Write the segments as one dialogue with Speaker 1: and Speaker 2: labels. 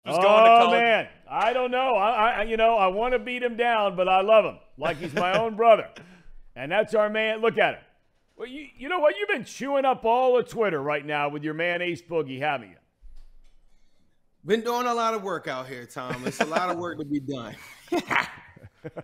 Speaker 1: who's going to college.
Speaker 2: Oh, man. I don't know. I want to beat him down, but I love him like he's my own brother. And that's our man. Look at him. Well, you know what? You've been chewing up all of Twitter right now with your man Ace Boogie, haven't you?
Speaker 3: Been doing a lot of work out here, Thom. It's a lot of work to be done.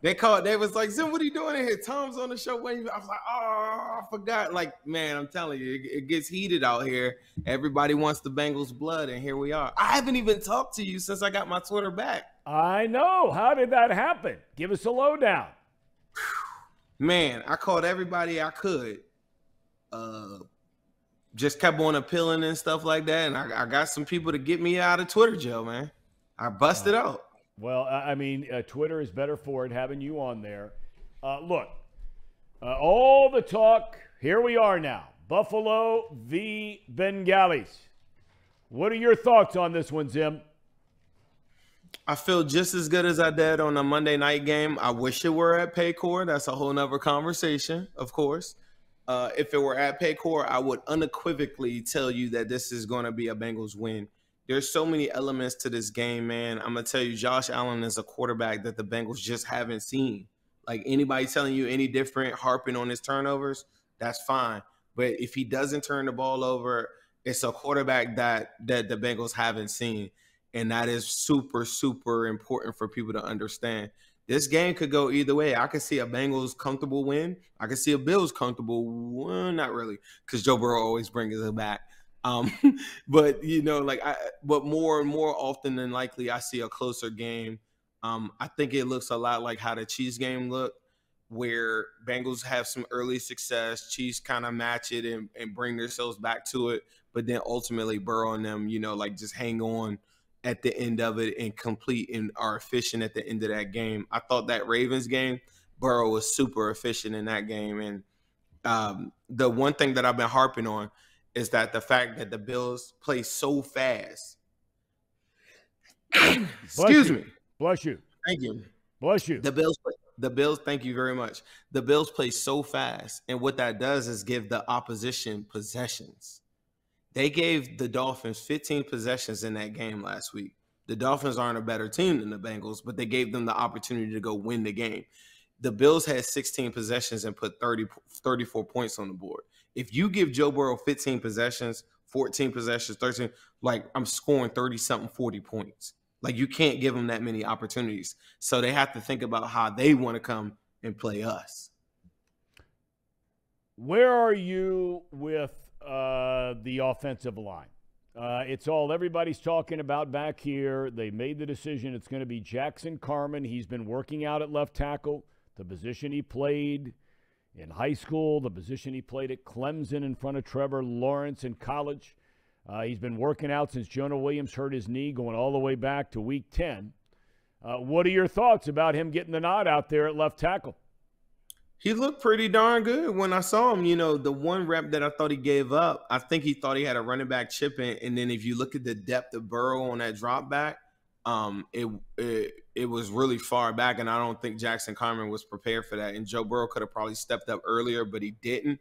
Speaker 3: They was like, Zim, what are you doing in here? Tom's on the show. I was like, oh, I forgot. Like, man, I'm telling you, it gets heated out here. Everybody wants the Bengals blood, and here we are. I haven't even talked to you since I got my Twitter back.
Speaker 2: I know. How did that happen? Give us a lowdown.
Speaker 3: Man, I called everybody I could. Just kept on appealing and stuff like that, and I got some people to get me out of Twitter jail, man. I busted out.
Speaker 2: Well, I mean, Twitter is better for it, having you on there. Look, all the talk, here we are now. Buffalo v. Bengals. What are your thoughts on this one, Zim?
Speaker 3: I feel just as good as I did on the Monday night game. I wish it were at Paycor. That's a whole nother conversation, of course. If it were at Paycor, I would unequivocally tell you that this is going to be a Bengals win. There's so many elements to this game, man. I'm going to tell you, Josh Allen is a quarterback that the Bengals just haven't seen. Like, anybody telling you any different, harping on his turnovers, that's fine. But if he doesn't turn the ball over, it's a quarterback that the Bengals haven't seen. And that is super, super important for people to understand. This game could go either way. I could see a Bengals comfortable win. I could see a Bills comfortable win. Not really, because Joe Burrow always brings it back. But, you know, but more and more often than likely, I see a closer game. I think it looks a lot like how the Chiefs game looked, where Bengals have some early success. Chiefs kind of match it and bring themselves back to it. But then ultimately Burrow and them, you know, like just hang on at the end of it and complete and are efficient at the end of that game. I thought that Ravens game, Burrow was super efficient in that game. And the one thing that I've been harping on is that the fact that the Bills play so fast. Excuse me.
Speaker 2: Bless you.
Speaker 3: Thank you.
Speaker 2: Bless you.
Speaker 3: The Bills, thank you very much. The Bills play so fast, and what that does is give the opposition possessions. They gave the Dolphins 15 possessions in that game last week. The Dolphins aren't a better team than the Bengals, but they gave them the opportunity to go win the game. The Bills had 16 possessions and put 34 points on the board. If you give Joe Burrow 15 possessions, 14 possessions, 13, like I'm scoring 30-something, 40 points. Like you can't give them that many opportunities. So they have to think about how they want to come and play us.
Speaker 2: Where are you with the offensive line? It's all everybody's talking about back here. They made the decision it's going to be Jackson Carmen. He's been working out at left tackle, the position he played in high school, the position he played at Clemson in front of Trevor Lawrence in college. He's been working out since Jonah Williams hurt his knee, going all the way back to week 10. What are your thoughts about him getting the nod out there at left tackle?
Speaker 3: He looked pretty darn good when I saw him. You know, the one rep that I thought he gave up, I think he thought he had a running back chip in. And then if you look at the depth of Burrow on that drop back, it was really far back, and I don't think Jackson Carmen was prepared for that. And Joe Burrow could have probably stepped up earlier, but he didn't.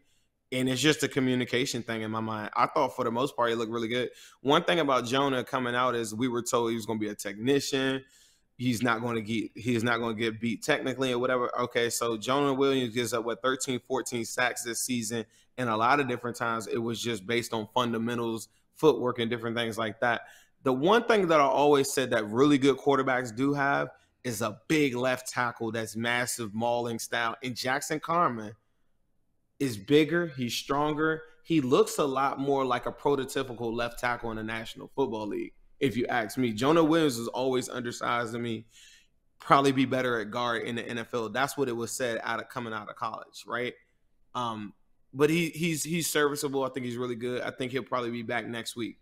Speaker 3: And it's just a communication thing in my mind. I thought for the most part he looked really good. One thing about Jonah coming out is we were told he was going to be a technician. He's not going to get beat technically or whatever. Okay, so Jonah Williams gives up 13, 14 sacks this season, and a lot of different times it was just based on fundamentals, footwork, and different things like that. The one thing that I always said that really good quarterbacks do have is a big left tackle that's massive, mauling style. And Jackson Carmen is bigger. He's stronger. He looks a lot more like a prototypical left tackle in the National Football League, if you ask me. Jonah Williams is always undersized to me. Probably be better at guard in the NFL. That's what it was said coming out of college, right? But he's serviceable. I think he's really good. I think he'll probably be back next week,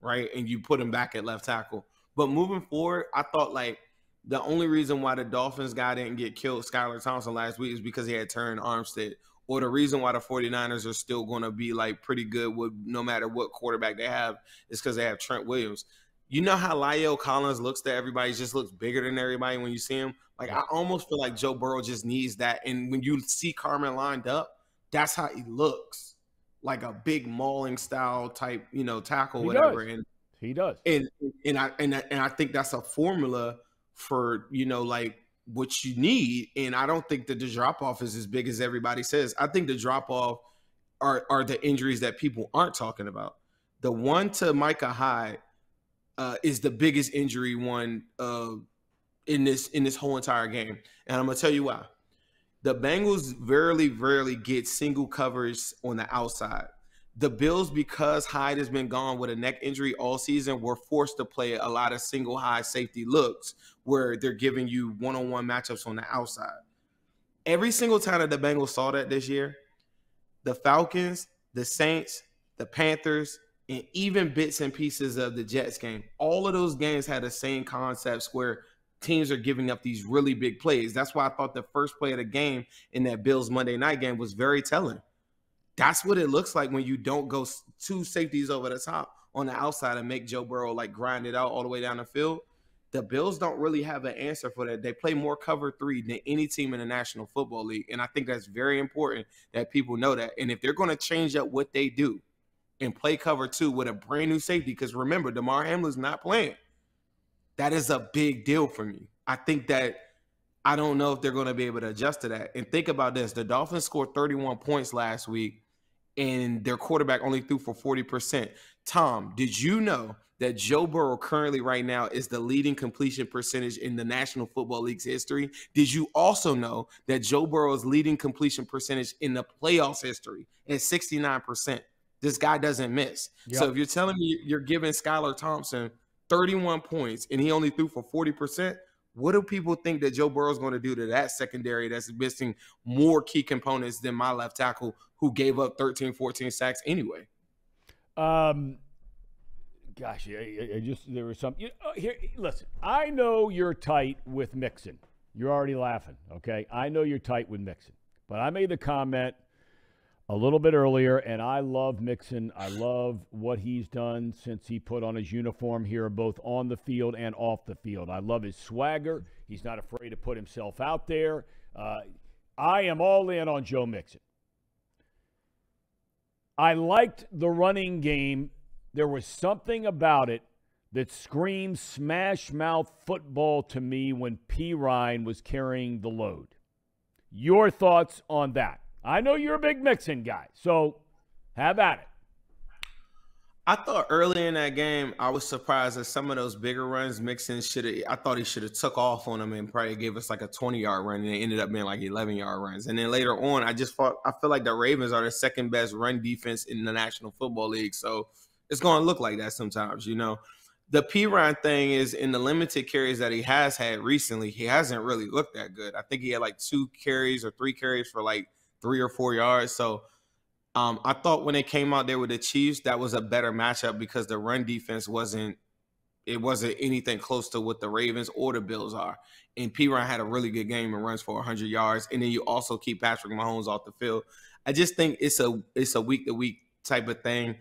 Speaker 3: right? And you put him back at left tackle. But moving forward, I thought like the only reason why the Dolphins guy didn't get killed, Skylar Thompson, last week is because he had turned Armstead. Or the reason why the 49ers are still going to be like pretty good with no matter what quarterback they have is because they have Trent Williams. You know how La'el Collins looks to everybody, just looks bigger than everybody when you see him? Like, I almost feel like Joe Burrow just needs that. And when you see Carmen lined up, that's how he looks. Like a big mauling style type, tackle, whatever. And
Speaker 2: He does.
Speaker 3: And I think that's a formula for, like what you need. And I don't think that the drop off is as big as everybody says. I think the drop off are the injuries that people aren't talking about. The one to Micah Hyde is the biggest injury one in this whole entire game. And I'm gonna tell you why. The Bengals rarely get single coverage on the outside. The Bills, because Hyde has been gone with a neck injury all season, were forced to play a lot of single high safety looks where they're giving you one-on-one matchups on the outside. Every single time that the Bengals saw that this year, the Falcons, the Saints, the Panthers, and even bits and pieces of the Jets game, all of those games had the same concepts where teams are giving up these really big plays. That's why I thought the first play of the game in that Bills Monday night game was very telling. That's what it looks like when you don't go two safeties over the top on the outside and make Joe Burrow like grind it out all the way down the field. The Bills don't really have an answer for that. They play more cover 3 than any team in the National Football League. And I think that's very important that people know that. And if they're going to change up what they do and play cover 2 with a brand new safety, because remember, DeMar Hamlin's not playing, that is a big deal for me. I think that I don't know if they're going to be able to adjust to that. And think about this. The Dolphins scored 31 points last week, and their quarterback only threw for 40%. Thom, did you know that Joe Burrow currently right now is the leading completion percentage in the National Football League's history? Did you also know that Joe Burrow's leading completion percentage in the playoffs history is 69%? This guy doesn't miss. Yep. So if you're telling me you're giving Skylar Thompson 31 points and he only threw for 40%, what do people think that Joe Burrow is going to do to that secondary that's missing more key components than my left tackle who gave up 13, 14 sacks anyway?
Speaker 2: Gosh, there was some. Here, listen, I know you're tight with Mixon. You're already laughing, okay? I know you're tight with Mixon. But I made the comment a little bit earlier, and I love Mixon. I love what he's done since he put on his uniform here, both on the field and off the field. I love his swagger. He's not afraid to put himself out there. I am all in on Joe Mixon. I liked the running game. There was something about it that screamed smash mouth football to me when P. Ryan was carrying the load. Your thoughts on that? I know you're a big Mixon guy, so have at it.
Speaker 3: I thought early in that game, I was surprised at some of those bigger runs. Mixon I thought he should have took off on them and probably gave us like a 20-yard run, and it ended up being like 11-yard runs. And then later on, I feel like the Ravens are the second best run defense in the National Football League, so it's going to look like that sometimes, The P. Ryan thing is in the limited carries that he has had recently, he hasn't really looked that good. I think he had like 2 carries or 3 carries for like 3 or 4 yards. So I thought when they came out there with the Chiefs, that was a better matchup because the run defense wasn't anything close to what the Ravens or the Bills are. And P. Ryan had a really good game and runs for 100 yards. And then you also keep Patrick Mahomes off the field. I just think it's a week-to-week type of thing.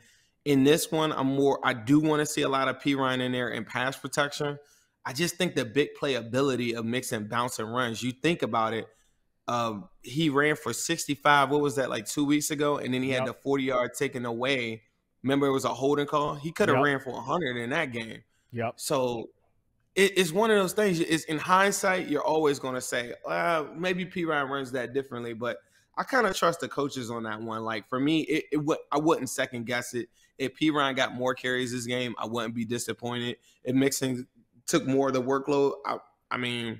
Speaker 3: In this one, I do want to see a lot of P. Ryan in there in pass protection. I just think the big playability of Mixon bouncing runs, you think about it, he ran for 65. What was that, like 2 weeks ago? And then he had the 40-yard taken away. Remember, it was a holding call. He could have ran for 100 in that game.
Speaker 2: Yep.
Speaker 3: So it's one of those things. It's in hindsight, you're always going to say, maybe P. Ryan runs that differently. But I kind of trust the coaches on that one. Like for me, I wouldn't second guess it. If P. Ryan got more carries this game, I wouldn't be disappointed. If Mixon took more of the workload, I mean,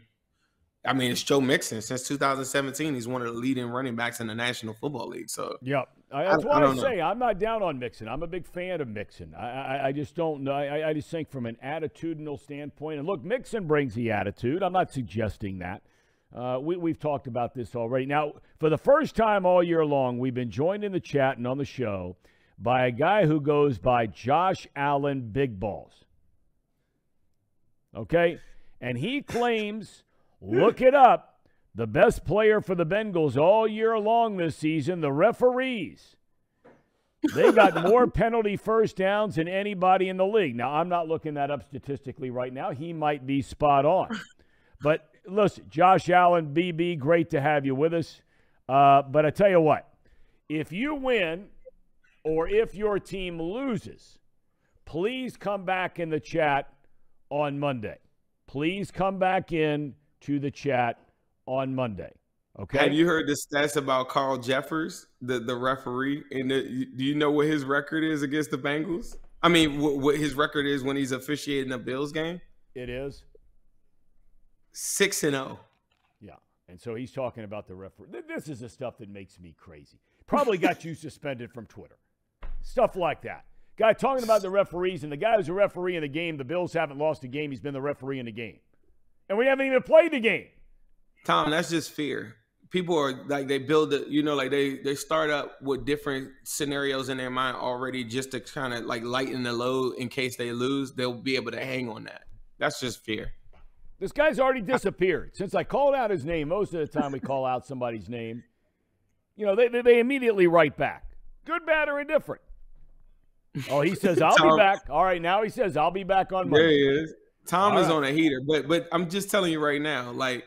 Speaker 3: it's Joe Mixon. Since 2017, he's one of the leading running backs in the National Football League. So,
Speaker 2: that's why I say I'm not down on Mixon. I'm a big fan of Mixon. I just don't know. I just think from an attitudinal standpoint, and look, Mixon brings the attitude. I'm not suggesting that. We've talked about this already. Now, for the first time all year long, we've been joined in the chat and on the show by a guy who goes by Josh Allen Big Balls. Okay? And he claims, look it up, the best player for the Bengals all year long this season, the referees. They got more penalty first downs than anybody in the league. Now, I'm not looking that up statistically right now. He might be spot on. But listen, Josh Allen, BB, great to have you with us. But I tell you what, if you win or if your team loses, please come back in the chat on Monday. Please come back in to the chat on Monday. Okay.
Speaker 3: Have you heard the stats about Carl Jeffers, the referee? And do you know what his record is against the Bengals? I mean, what his record is when he's officiating a Bills game?
Speaker 2: It is
Speaker 3: 6-0.
Speaker 2: Yeah. And so he's talking about the referee. This is the stuff that makes me crazy. Probably got you suspended from Twitter. Stuff like that. Guy talking about the referees, and the guy who's a referee in the game, the Bills haven't lost a game. He's been the referee in the game. And we haven't even played the game.
Speaker 3: Thom, that's just fear. People are like, they build it, like they start up with different scenarios in their mind already just to kind of like lighten the load in case they lose. They'll be able to hang on that. That's just fear.
Speaker 2: This guy's already disappeared. Since I called out his name, most of the time we call out somebody's name, they immediately write back. Good, bad, or indifferent. Oh, he says, I'll be back. All right, now he says, I'll be back on Monday.
Speaker 3: There he is. Thom is on a heater. But I'm just telling you right now, like,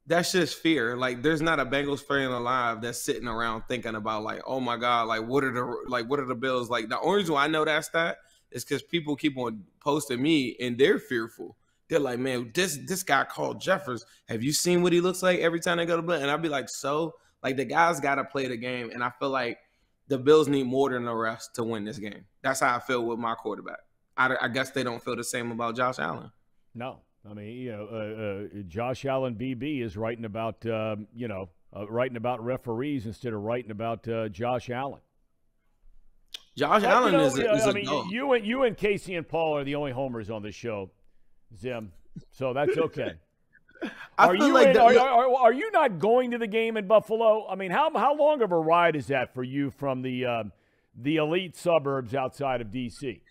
Speaker 3: that's just fear. Like, there's not a Bengals fan alive that's sitting around thinking about, like, oh my God, what are the Bills like? The only reason why I know that stat is because people keep on posting me and they're fearful. They're like, man, this guy called Jeffers. Have you seen what he looks like every time they go to play? And I'd be like, so, like, the guy's got to play the game, and I feel like the Bills need more than the rest to win this game. That's how I feel with my quarterback. I guess they don't feel the same about Josh Allen.
Speaker 2: No. I mean, Josh Allen BB is writing about, writing about referees instead of writing about Josh Allen.
Speaker 3: Josh Allen is a dog.
Speaker 2: You and Casey and Paul are the only homers on this show, Zim. So that's okay. Are you not going to the game in Buffalo? I mean, how long of a ride is that for you from the elite suburbs outside of D.C.?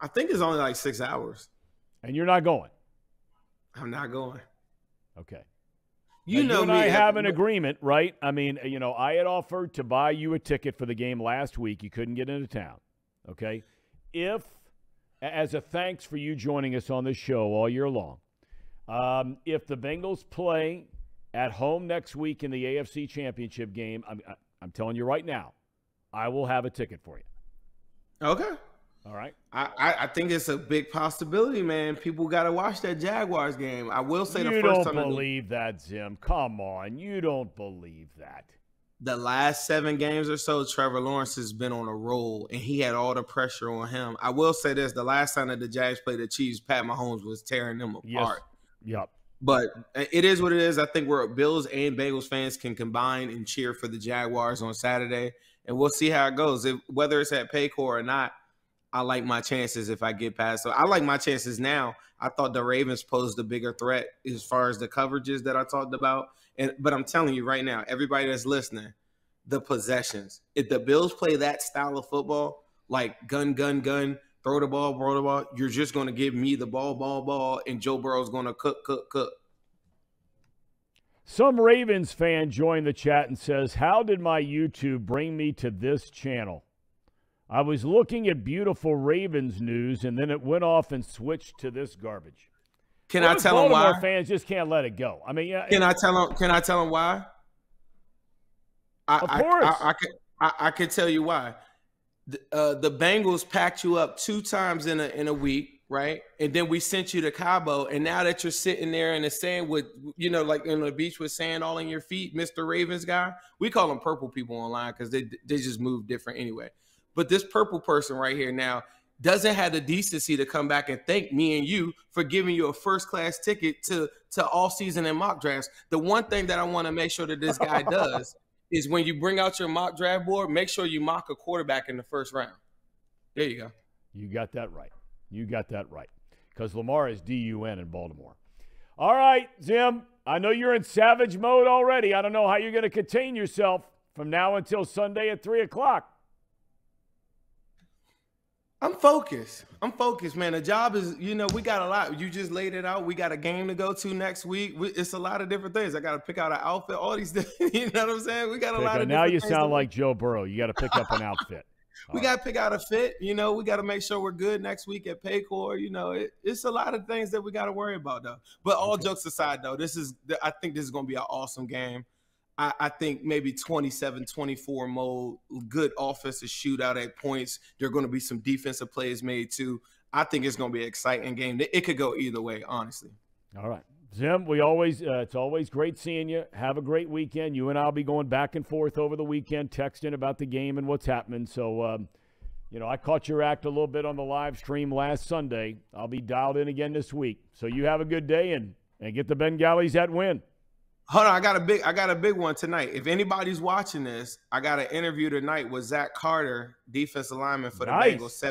Speaker 3: I think it's only like 6 hours.
Speaker 2: And you're not going?
Speaker 3: I'm not going.
Speaker 2: Okay.
Speaker 3: You know
Speaker 2: and
Speaker 3: me.
Speaker 2: I have an agreement, right? I mean, I had offered to buy you a ticket for the game last week. You couldn't get into town. Okay. As a thanks for you joining us on this show all year long, if the Bengals play at home next week in the AFC Championship game, I'm telling you right now, I will have a ticket for you.
Speaker 3: Okay.
Speaker 2: All right.
Speaker 3: I think it's a big possibility, man. People got to watch that Jaguars game. I will say the first time.
Speaker 2: You don't believe that, Zim. Come on. You don't believe that.
Speaker 3: The last 7 games or so, Trevor Lawrence has been on a roll, and he had all the pressure on him. I will say this. The last time that the Jags played the Chiefs, Pat Mahomes was tearing them apart.
Speaker 2: Yes. Yep.
Speaker 3: But it is what it is. I think we're Bills and Bengals fans can combine and cheer for the Jaguars on Saturday, and we'll see how it goes. Whether it's at Paycor or not, I like my chances if I get past. So I like my chances now. I thought the Ravens posed a bigger threat as far as the coverages that I talked about. But I'm telling you right now, everybody that's listening, the possessions. If the Bills play that style of football, like gun, throw the ball, you're just going to give me the ball, and Joe Burrow's going to cook.
Speaker 2: Some Ravens fan joined the chat and says, how did my YouTube bring me to this channel? I was looking at beautiful Ravens news, and then it went off and switched to this garbage.
Speaker 3: Can I tell them why?
Speaker 2: Baltimore fans just can't let it go. I mean, yeah.
Speaker 3: Can I tell them why?
Speaker 2: Of course.
Speaker 3: I can tell you why. The Bengals packed you up 2 times in a week, right? And then we sent you to Cabo, and now that you're sitting there in the sand with, like in the beach with sand all in your feet, Mr. Ravens guy, we call them purple people online because they just move different anyway. But this purple person right here now doesn't have the decency to come back and thank me and you for giving you a first-class ticket to all season and mock drafts. The one thing that I want to make sure that this guy does is when you bring out your mock draft board, make sure you mock a quarterback in the first round. There you go.
Speaker 2: You got that right. Because Lamar is DUN in Baltimore. All right, Zim, I know you're in savage mode already. I don't know how you're going to contain yourself from now until Sunday at 3 o'clock.
Speaker 3: I'm focused, man. The job is, we got a lot. You just laid it out. We got a game to go to next week. It's a lot of different things. I got to pick out an outfit, all these things. You know what I'm saying? We got a lot of
Speaker 2: now
Speaker 3: different
Speaker 2: you
Speaker 3: things
Speaker 2: sound like Joe Burrow. You got to pick up an outfit.
Speaker 3: We got to pick out a fit. We got to make sure we're good next week at Paycor. It's a lot of things that we got to worry about, though. But all jokes aside, though, I think this is going to be an awesome game. I think maybe 27-24 mode, good offensive shootout at points. There are going to be some defensive plays made too. I think it's going to be an exciting game. It could go either way, honestly.
Speaker 2: All right. Zim, it's always great seeing you. Have a great weekend. You and I will be going back and forth over the weekend, texting about the game and what's happening. So, I caught your act a little bit on the live stream last Sunday. I'll be dialed in again this week. So you have a good day and get the Bengals that win.
Speaker 3: Hold on, I got a big one tonight. If anybody's watching this, I got an interview tonight with Zach Carter, defensive lineman for the Bengals,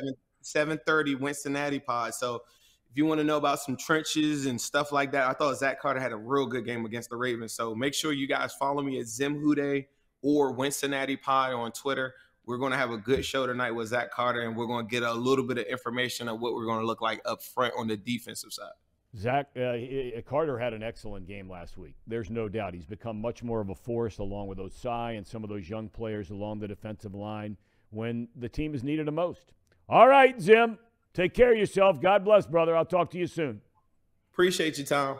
Speaker 3: 7:30 Cincinnati pod. So if you want to know about some trenches and stuff like that, I thought Zach Carter had a real good game against the Ravens. So make sure you guys follow me at Zim WhoDey or Cincinnati pod on Twitter. We're going to have a good show tonight with Zach Carter, and we're going to get a little bit of information on what we're going to look like up front on the defensive side.
Speaker 2: Zach Carter had an excellent game last week. There's no doubt. He's become much more of a force along with Osai and some of those young players along the defensive line when the team is needed the most. All right, Zim. Take care of yourself. God bless, brother. I'll talk to you soon.
Speaker 3: Appreciate you, Thom.